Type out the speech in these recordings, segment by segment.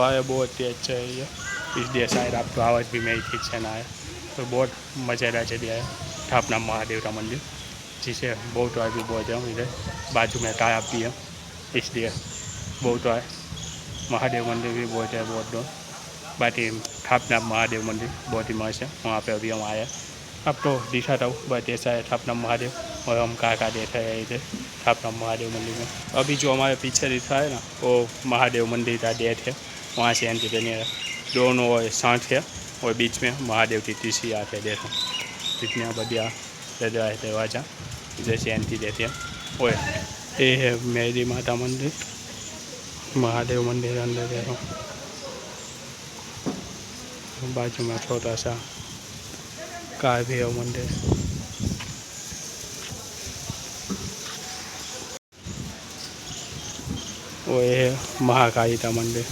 हवा है बहुत तेज चल रही है, इसलिए शायद आपको आवाज़ भी मेरी ठीक से ना आए। तो बहुत मज़ेदार जगह है ठापना महादेव का मंदिर, जिसे बहुत बार भी बोलते हैं। इधर बाजू में तालाब भी है, इसलिए बहुत बार महादेव मंदिर भी बोलते हैं बहुत लोग। बाकी ठापना महादेव मंदिर बहुत ही मस्त है, वहाँ पे अभी हम आए। अब तो दिखाता हूँ, बट ऐसा है ठापना महादेव, और हम कहाँ देख रहे हैं इधर ठापना महादेव मंदिर में। अभी जो हमारे पीछे दिखा है ना, वो महादेव मंदिर का गेट है, वहाँ से एंट्री करनी है। दोनों और साथ है, और बीच में महादेव की तीसरी आँख है। देखो कितना बढ़िया सजा है दरवाजा, जैसे एंट्री देते हैं। और ये है मेरी माता मंदिर, महादेव मंदिर अंदर देखो, बाजू में छोटा सा कालभैरव मंदिर। वो ये है महाकाली का मंदिर,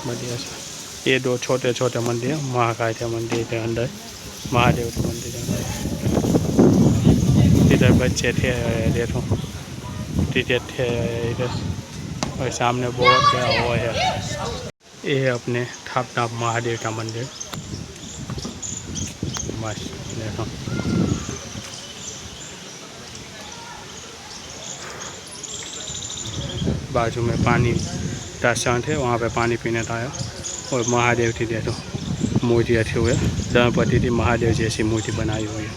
बढ़िया सा। ये दो छोटे छोटे मंदिर, महाकाली के मंदिर के अंदर, महादेव के मंदिर के अंदर। इधर बच्चे थे, देखो टीचर थे इधर, और सामने बहुत बड़ा वो है। ये है अपने ठापना महादेव का मंदिर, मस्त देखो। बाजू में पानी का संत है, वहाँ पे पानी पीने का आया। और महादेव की देखो मूर्ति अच्छी हुई है, गणपति की महादेव जैसी मूर्ति बनाई हुई है।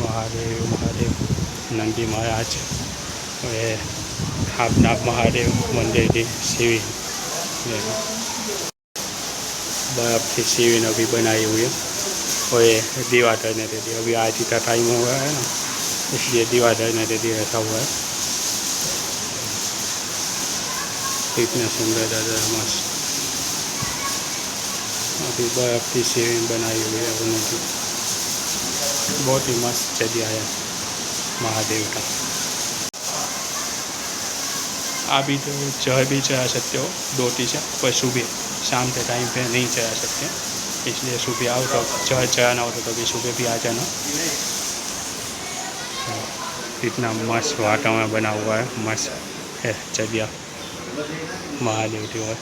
महादेव महादेव नंदी महाराज, और ये ठापना महादेव मंदिर की सीढ़ी देखो, बर्फ की सीढ़ी अभी बनाई हुई है। और ये दीवार करने दे दी, अभी आरती का टाइम हुआ है ना, इसलिए दीवार करने दे दी, ऐसा हुआ है। कितना सुंदर दादा मस्त, अभी बर्फ की सीढ़ी बनाई हुई है उन्होंने, बहुत ही मस्त जगह है महादेव का। अभी तो चढ़ भी चढ़ा सकते हो डोटी से, पर सुबह शाम के टाइम पे नहीं चढ़ा सकते, इसलिए सुबह आओ तो चढ़ाना हो तो कभी सुबह भी आ जाना। इतना मस्त वातावरण बना हुआ है, मस्त है जगह महादेव की। और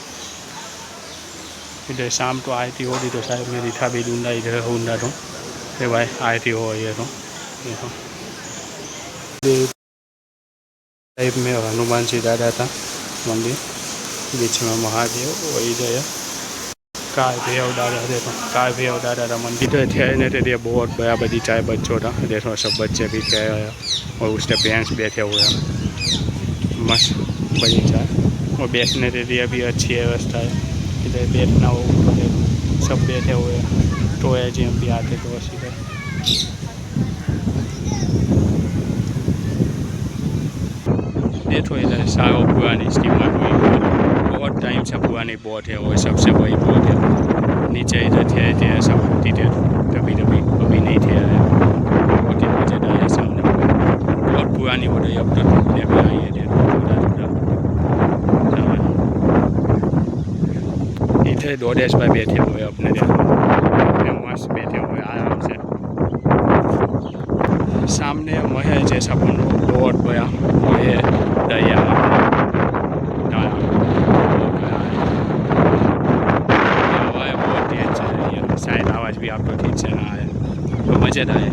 इधर शाम तो आरती होगी तो शायद मैं दिखा भी दूँगा, इधर होगा तो भाई आरती हो रही है। तो देखो टाइप में हनुमान जी दादा था मंदिर, बीच में महादेव, और इधर कालभैरव दादा। देखो कालभैरव दादा का मंदिर। इधर ठहरने के लिए बहुत बड़ा बगीचा है बच्चों का, देखो सब बच्चे भी ठहरे हैं, और उसके पेरेंट्स बैठे हुए हैं। मस्त बगीचा है, और बैठने के लिए भी अच्छी व्यवस्था है। इधर बैठना हो तो देखो सब बैठे हुए हैं, तो है जी हम भी आते तो इधर। देखो इधर सारो पुरानी स्कीम हुई, बहुत टाइम से पुरानी बोट है, और सबसे बड़ी बोट है। नीचे इधर थे सब होती थे, कभी कभी अभी नहीं थे है, बहुत ही मज़ेदार है। सामने बहुत पुरानी बोट है, अब तो टूटने भी आई है। इधर दो देश पर बैठे हुए अपने, देखो मस्त बैठे हुए आराम से। सामने महल जैसा बन बहुत बड़ा, वो है दरिया बहुत तेज चल रही है, शायद आवाज़ भी आपको ठीक से ना आए, तो मज़ेदार है।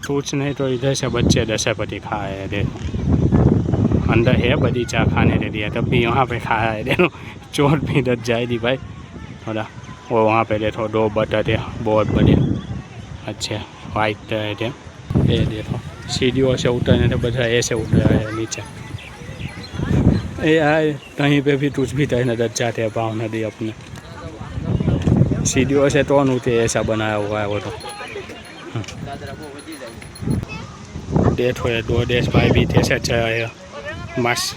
कुछ नहीं तो इधर से बच्चे दशपति खा रहे हैं, देखो अंदर है बगीचा खाने के लिए, तब भी यहाँ पे खा रहा है। देखो चोट भी दर्द जाएगी भाई थोड़ा। वो वहाँ पे देखो दो बतख थे बहुत बड़े अच्छे वाइट तरह थे। ये देखो सीढ़ियों से उतरने तो बता ऐसे उतर रहे हैं नीचे। ये आए कहीं पे भी कुछ भी तैरने दर्द जाते हैं पाँव नदी अपने, सीढ़ियों से तो उठे ऐसा बनाया हुआ है वो तो। डेथ हुए दो देश भाई भी थे अच्छा है मस्त।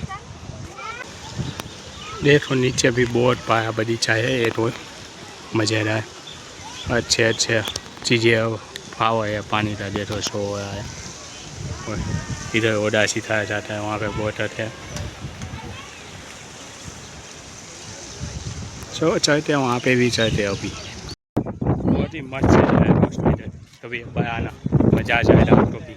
देखो नीचे भी बहुत बड़ा बगीचा है, ये तो मज़ेदार अच्छे अच्छे चीज़ें भाव है पानी का। देखो शो हो रहा है, इधर ओडा सिखाया जाता है, वहाँ पे बहुत है। जो चाहते हैं वहाँ पे भी चाहते हैं अभी। बहुत ही मस्त है रोस्ट भी, कभी बनाना मज़ा आ जाएगा आपको भी।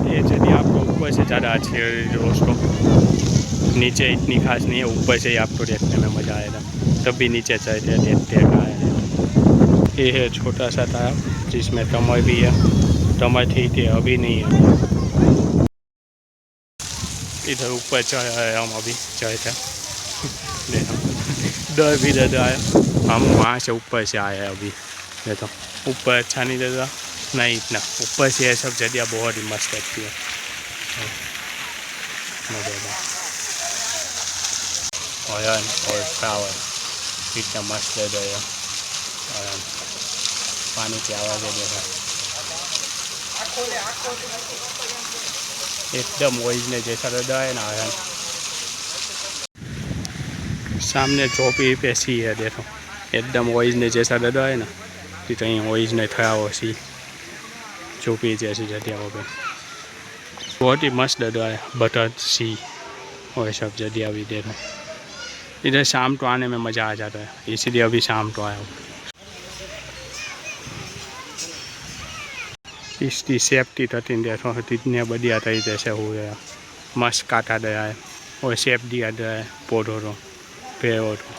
ये चलिए आपको ऊपर से ज़्यादा अच्छी रोस्ट हो, नीचे इतनी खास नहीं है, ऊपर से ही आपको देखने में मज़ा आएगा। तब भी नीचे चाहते हैं देखते हैं। ये है छोटा सा तालाब जिसमें तमय भी है, तमय थी थे अभी नहीं है। इधर ऊपर चढ़ आए हम, अभी चढ़े थे डर भी दे रहा है, हम वहाँ से ऊपर से आए हैं अभी। देखो ऊपर अच्छा नहीं लग रहा, नहीं इतना ऊपर से ये सब जगह बहुत ही मस्त लगती है। और फ्लावर कितना मस्त लग रहा है, और पानी की आवाज़ देखा एकदम ओरिजिनल जैसा लग रहा है ना। सामने चौपी पे सी है, देखो एकदम ओरिजिनल जैसा लग रहा है ना, कि कहीं ओरिजिनल था वो सी चौपी जैसी जगहों पे। बहुत ही मस्त लग रहा है बटर सी और सब जगह भी। देखो इधर शाम को आने में मज़ा आ जाता है, इसीलिए अभी शाम को आया हूँ। इसकी सेफ्टी थी देखो, इतने बढ़िया तरीके से हो गया, मस्त काटा गया है और सेफ दिया गया है पौधों को, पेड़ों को,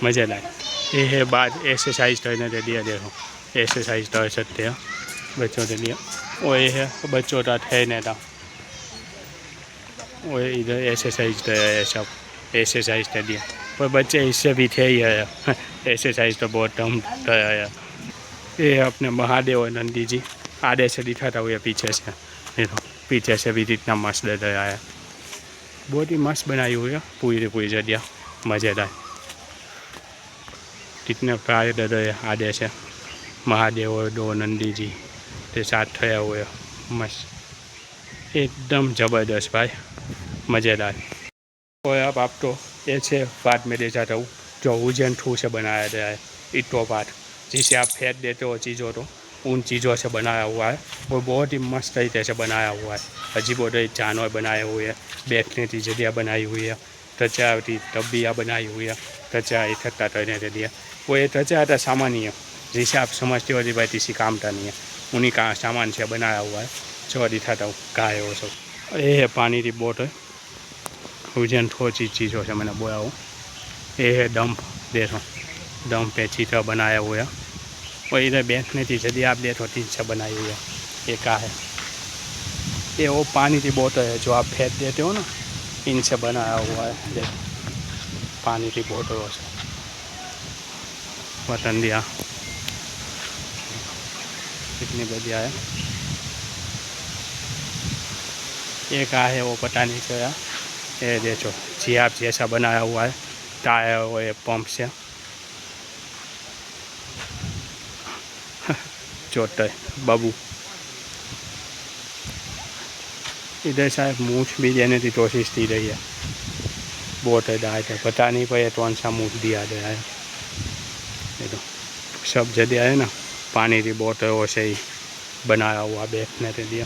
मज़े लाए। ये है बाद एक्सरसाइज करने के लिए, देखो एक्सरसाइज कर सकते हैं बच्चों के लिए। और ये है बच्चों का ठहरने का, और इधर एक्सरसाइज कर रहे हैं सब, एक्सरसाइज के लिए। पर बच्चे इससे भी थे ही है एक्सरसाइज तो बहुत कम कर रहे हैं। ये अपने महादेव और नंदी जी आधे से दिखाता हुआ पीछे से, देखो पीछे से भी जितना मस्त लग रहा है, बहुत ही मस्त बनाई हुई है पूरी जगह, मज़ेदार। कितने प्यारे लग रहे हैं आधे से, महादेव और दो नंदी जी के साथ ठहरे हुए, मस्त एकदम ज़बरदस्त भाई, मज़ेदार। और अब आप तो ऐसे बात में ले जाता हूँ जो उज्जैन ठू से बनाया गया है, ईटो पाट जिसे आप फेंक देते हो चीज़ों को, उन चीज़ों से बनाया हुआ है और बहुत ही मस्त तरीके से बनाया हुआ है। अजीबोगरीब जानवर बनाए हुए हैं, बैठने की जगह बनाई हुई है, त्वचावटी तबिया बनाई हुई है, त्वचा इकट्ठा करने के लिए। वो ये त्वचा का सामान ही है जिसे आप समझते हो कि भाई किसी काम का नहीं है, उन्हीं का सामान से बनाया हुआ है। जो दिखाता हूँ कहाँ है वो सब। ये है पानी की बोतल, उज्जैन ठो चीज़ों से मैंने बोया हूँ। ये है डंप, देखो डंप पे चित्र बनाया हुआ है। और इधर बैठने की जगह आप देखो तीन से बनाई हुई है। ये क्या है, ये वो पानी की बोतल है जो आप फेंक देते हो ना, इनसे बनाया हुआ है। देखो पानी की बोतलों से बटन दिया, कितनी बढ़िया है। ये क्या है वो पता नहीं चला। ये देखो जिराफ जैसा बनाया हुआ है, टायर और ये पंप से चोटर बाबू। इधर शायद मूछ भी देने की कोशिश की रही है, बहुत है डाय है, पता नहीं पर कौन सा मूछ दिया गया है। ये तो सब जगह है ना, पानी की बोतलों से ही बनाया हुआ बैठने के लिए,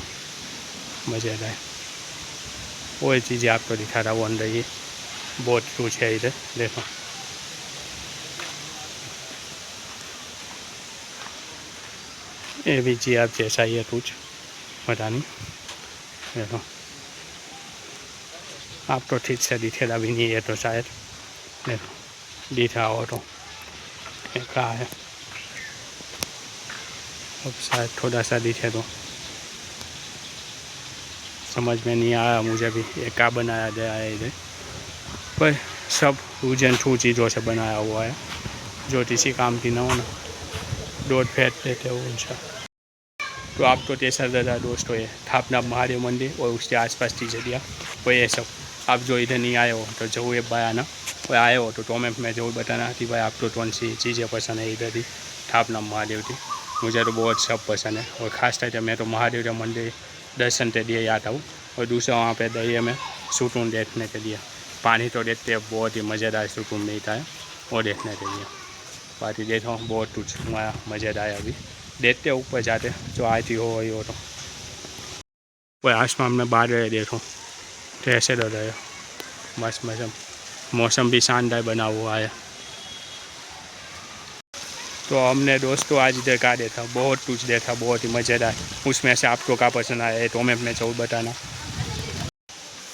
मज़ेदार। वही चीज़ें आपको दिखा रहा हूँ अंदर, ये बहुत कुछ है इधर देखो। ये भी जी आप जैसा ही है कुछ, पता नहीं। देखो आप तो ठीक से दिखेगा भी नहीं है तो शायद, देखो दिखा हो तो कहाँ है, अब शायद थोड़ा सा दिखे तो समझ में नहीं आया मुझे भी ये क्या बनाया गया है इधर। पर सब उज्जैन ठू चीज़ों से बनाया हुआ है, जो किसी काम की ना हो ना, डोट फेंक देते हो उनसे। तो आप तो जैसा ज़्यादा दोस्तों है थापना महादेव मंदिर और उसके आसपास की जगह, वो ये सब आप जो इधर नहीं आए हो तो जरूर एक बार आना, और आए हो तो कमेंट में जरूर बताना कि भाई आपको कौन सी चीज़ें पसंद है इधर ही थापना महादेव की। मुझे तो बहुत सब पसंद है, और ख़ास करके मैं तो महादेव का मंदिर दर्शन के लिए आता हूँ, और दूसरा वहाँ पे दरिया में सुकून देखने के लिए। पानी तो देखते हैं बहुत ही मज़ेदार सुकून मिलता है, वो देखने के लिए। बाकी देखो बहुत कुछ वहाँ मज़ेदार है। अभी देखते ऊपर जाते जो आती हो तो कोई आसमान में बादल देखो कैसे डर रहे मस्त मौसम भी शानदार बना हुआ है। तो हमने दोस्तों आज देखा देखा बहुत कुछ देखा, बहुत ही मज़ेदार। उसमें से आपको क्या पसंद आया है तो हमें अपने जरूर बताना।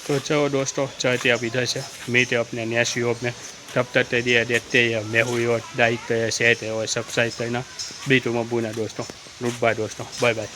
तो चलो दोस्तों चलते अब इधर से मिलते अपने नेक्स्ट वीडियो में। तब तक के लिए देखते ही मैं हुई और लाइक करें शेयर करें और सब्सक्राइब करना बिल्कुल मत भूलना दोस्तों। गुड बाय दोस्तों, बाय बाय।